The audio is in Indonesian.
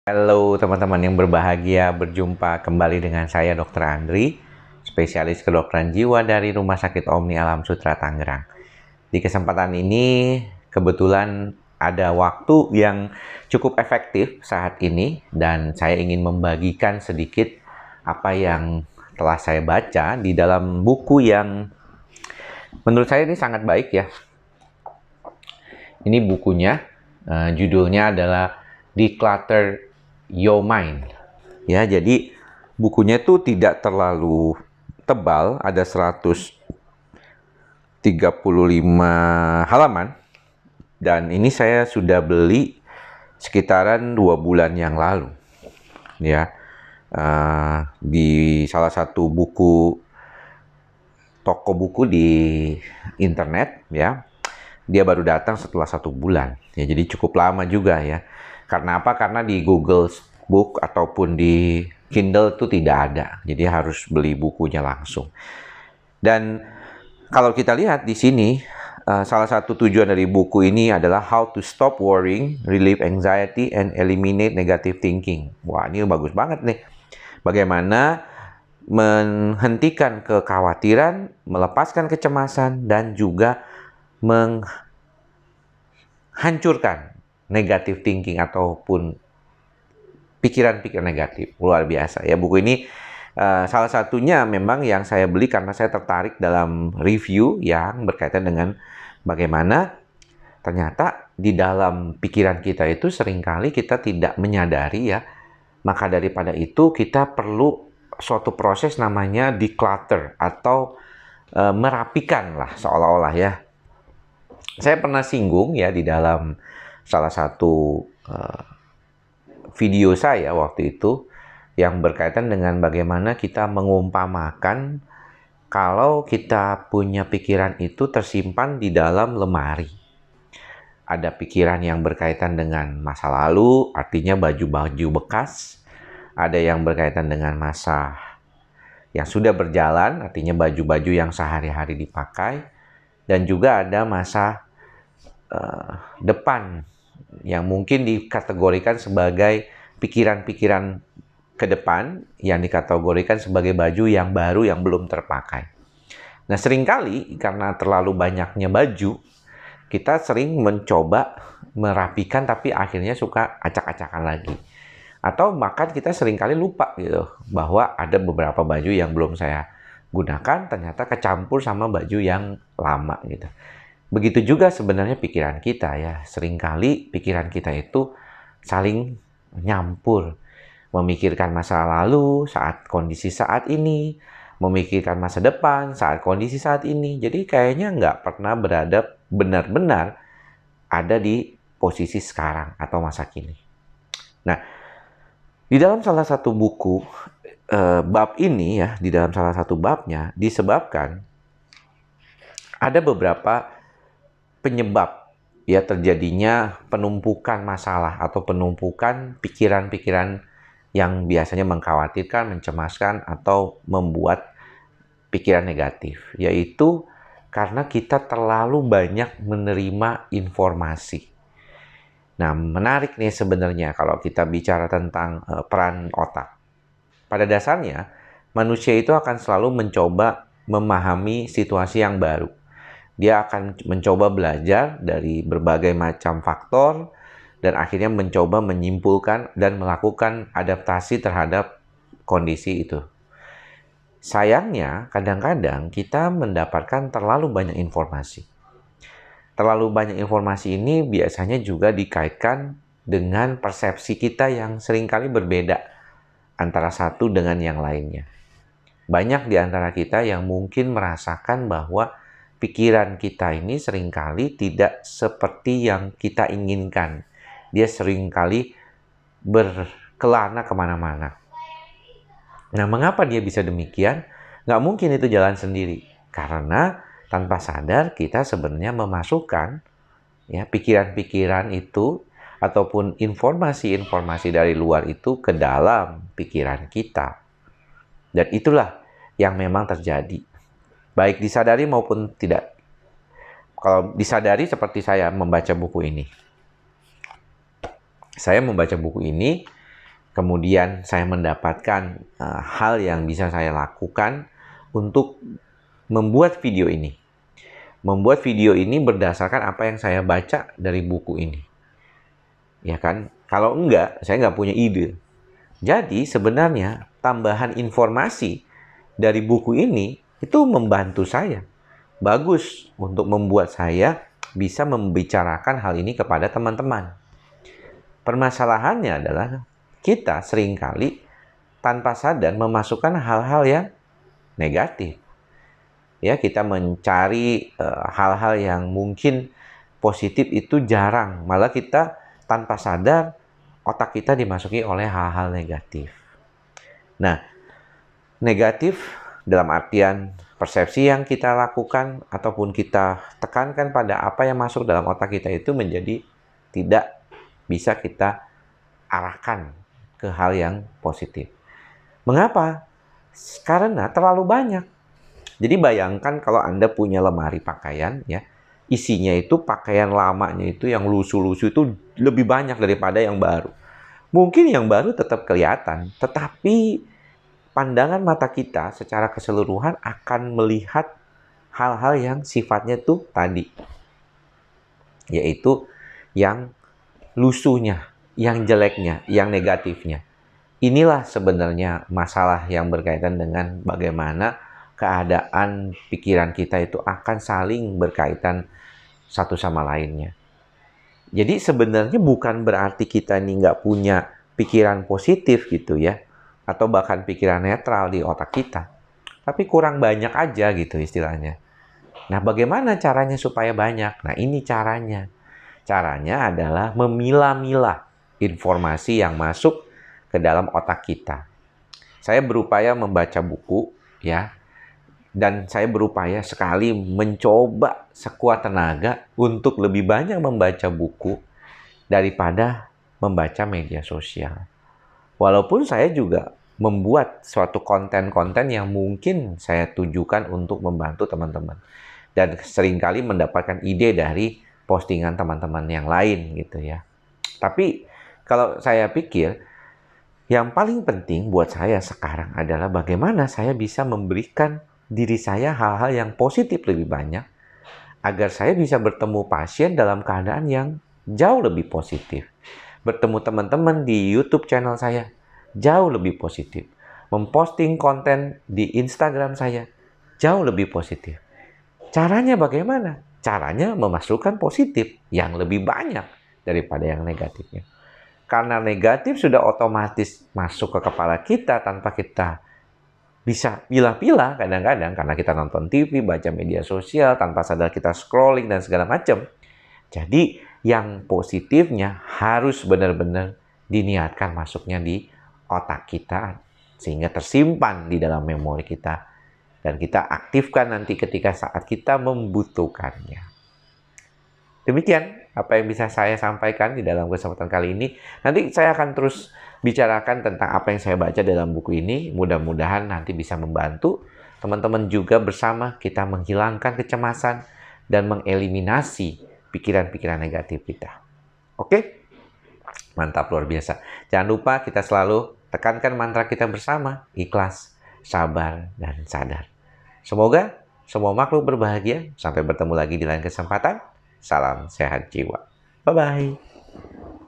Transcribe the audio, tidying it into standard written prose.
Halo teman-teman yang berbahagia, berjumpa kembali dengan saya Dr. Andri, spesialis kedokteran jiwa dari Rumah Sakit Omni Alam Sutra Tangerang. Di kesempatan ini kebetulan ada waktu yang cukup efektif saat ini dan saya ingin membagikan sedikit apa yang telah saya baca di dalam buku yang menurut saya ini sangat baik ya. Ini bukunya, judulnya adalah Declutter Your Mind. Ya, jadi bukunya tuh tidak terlalu tebal, ada 135 halaman. Dan ini saya sudah beli sekitaran 2 bulan yang lalu. Ya, di salah satu toko buku di internet ya. Dia baru datang setelah 1 bulan. Ya, jadi cukup lama juga ya. Karena apa? Karena di Google Book ataupun di Kindle itu tidak ada. Jadi harus beli bukunya langsung. Dan kalau kita lihat di sini, salah satu tujuan dari buku ini adalah How to Stop Worrying, Relieve Anxiety, and Eliminate Negative Thinking. Wah, ini bagus banget nih. Bagaimana menghentikan kekhawatiran, melepaskan kecemasan, dan juga menghancurkan negative thinking ataupun pikiran-pikiran negatif. Luar biasa ya, buku ini salah satunya memang yang saya beli karena saya tertarik dalam review yang berkaitan dengan bagaimana ternyata di dalam pikiran kita itu seringkali kita tidak menyadari ya. Maka daripada itu kita perlu suatu proses namanya declutter atau merapikan lah seolah-olah ya. Saya pernah singgung ya di dalam salah satu video saya waktu itu yang berkaitan dengan bagaimana kita mengumpamakan kalau kita punya pikiran itu tersimpan di dalam lemari. Ada pikiran yang berkaitan dengan masa lalu, artinya baju-baju bekas. Ada yang berkaitan dengan masa yang sudah berjalan, artinya baju-baju yang sehari-hari dipakai. Dan juga ada masa depan yang mungkin dikategorikan sebagai pikiran-pikiran ke depan yang dikategorikan sebagai baju yang baru yang belum terpakai. Nah, seringkali karena terlalu banyaknya baju, kita sering mencoba merapikan tapi akhirnya suka acak-acakan lagi. Atau bahkan kita seringkali lupa gitu bahwa ada beberapa baju yang belum saya gunakan ternyata kecampur sama baju yang lama gitu. Begitu juga sebenarnya pikiran kita ya. Seringkali pikiran kita itu saling nyampur. Memikirkan masa lalu saat kondisi saat ini. Memikirkan masa depan saat kondisi saat ini. Jadi kayaknya nggak pernah berada benar-benar ada di posisi sekarang atau masa kini. Nah, di dalam salah satu buku, bab ini ya, di dalam salah satu babnya disebabkan ada beberapa penyebab ya terjadinya penumpukan masalah atau penumpukan pikiran-pikiran yang biasanya mengkhawatirkan, mencemaskan atau membuat pikiran negatif, yaitu karena kita terlalu banyak menerima informasi. Nah, menarik nih sebenarnya kalau kita bicara tentang peran otak. Pada dasarnya, manusia itu akan selalu mencoba memahami situasi yang baru. Dia akan mencoba belajar dari berbagai macam faktor dan akhirnya mencoba menyimpulkan dan melakukan adaptasi terhadap kondisi itu. Sayangnya, kadang-kadang kita mendapatkan terlalu banyak informasi. Terlalu banyak informasi ini biasanya juga dikaitkan dengan persepsi kita yang seringkali berbeda antara satu dengan yang lainnya. Banyak di antara kita yang mungkin merasakan bahwa pikiran kita ini seringkali tidak seperti yang kita inginkan. Dia seringkali berkelana kemana-mana. Nah, mengapa dia bisa demikian? Nggak mungkin itu jalan sendiri. Karena tanpa sadar kita sebenarnya memasukkan ya, pikiran-pikiran itu ataupun informasi-informasi dari luar itu ke dalam pikiran kita. Dan itulah yang memang terjadi. Baik disadari maupun tidak. Kalau disadari seperti saya membaca buku ini. Saya membaca buku ini Kemudian saya mendapatkan hal yang bisa saya lakukan untuk membuat video ini. Membuat video ini berdasarkan apa yang saya baca dari buku ini. Ya kan? Kalau enggak, saya nggak punya ide. Jadi sebenarnya tambahan informasi dari buku ini itu membantu saya. Bagus untuk membuat saya bisa membicarakan hal ini kepada teman-teman. Permasalahannya adalah kita seringkali tanpa sadar memasukkan hal-hal yang negatif. Ya, kita mencari hal-hal yang mungkin positif itu jarang. Malah kita tanpa sadar otak kita dimasuki oleh hal-hal negatif. Nah, negatif dalam artian persepsi yang kita lakukan ataupun kita tekankan pada apa yang masuk dalam otak kita itu menjadi tidak bisa kita arahkan ke hal yang positif. Mengapa? Karena terlalu banyak. Jadi bayangkan kalau Anda punya lemari pakaian, ya, isinya itu pakaian lamanya itu yang lusuh-lusuh itu lebih banyak daripada yang baru. Mungkin yang baru tetap kelihatan, tetapi pandangan mata kita secara keseluruhan akan melihat hal-hal yang sifatnya tuh tadi, yaitu yang lusuhnya, yang jeleknya, yang negatifnya. Inilah sebenarnya masalah yang berkaitan dengan bagaimana keadaan pikiran kita itu akan saling berkaitan satu sama lainnya. Jadi sebenarnya bukan berarti kita ini nggak punya pikiran positif gitu ya, atau bahkan pikiran netral di otak kita. Tapi kurang banyak aja gitu istilahnya. Nah, bagaimana caranya supaya banyak? Nah, ini caranya. Caranya adalah memilah-milah informasi yang masuk ke dalam otak kita. Saya berupaya membaca buku, ya, dan saya berupaya sekali mencoba sekuat tenaga untuk lebih banyak membaca buku daripada membaca media sosial. Walaupun saya juga membuat suatu konten-konten yang mungkin saya tujukan untuk membantu teman-teman. Dan seringkali mendapatkan ide dari postingan teman-teman yang lain gitu ya. Tapi kalau saya pikir, yang paling penting buat saya sekarang adalah bagaimana saya bisa memberikan diri saya hal-hal yang positif lebih banyak agar saya bisa bertemu pasien dalam keadaan yang jauh lebih positif. Bertemu teman-teman di YouTube channel saya jauh lebih positif. Memposting konten di Instagram saya jauh lebih positif. Caranya bagaimana? Caranya memasukkan positif yang lebih banyak daripada yang negatifnya. Karena negatif sudah otomatis masuk ke kepala kita tanpa kita bisa pilah-pilah kadang-kadang karena kita nonton TV, baca media sosial, tanpa sadar kita scrolling dan segala macam. Jadi yang positifnya harus benar-benar diniatkan masuknya di otak kita sehingga tersimpan di dalam memori kita dan kita aktifkan nanti ketika saat kita membutuhkannya. Demikian apa yang bisa saya sampaikan di dalam kesempatan kali ini. Nanti saya akan terus bicarakan tentang apa yang saya baca dalam buku ini. Mudah-mudahan nanti bisa membantu teman-teman juga bersama kita menghilangkan kecemasan dan mengeliminasi pikiran-pikiran negatif kita. Oke? Mantap, luar biasa. Jangan lupa kita selalu tekankan mantra kita bersama, ikhlas, sabar, dan sadar. Semoga semua makhluk berbahagia. Sampai bertemu lagi di lain kesempatan. Salam sehat jiwa. Bye-bye.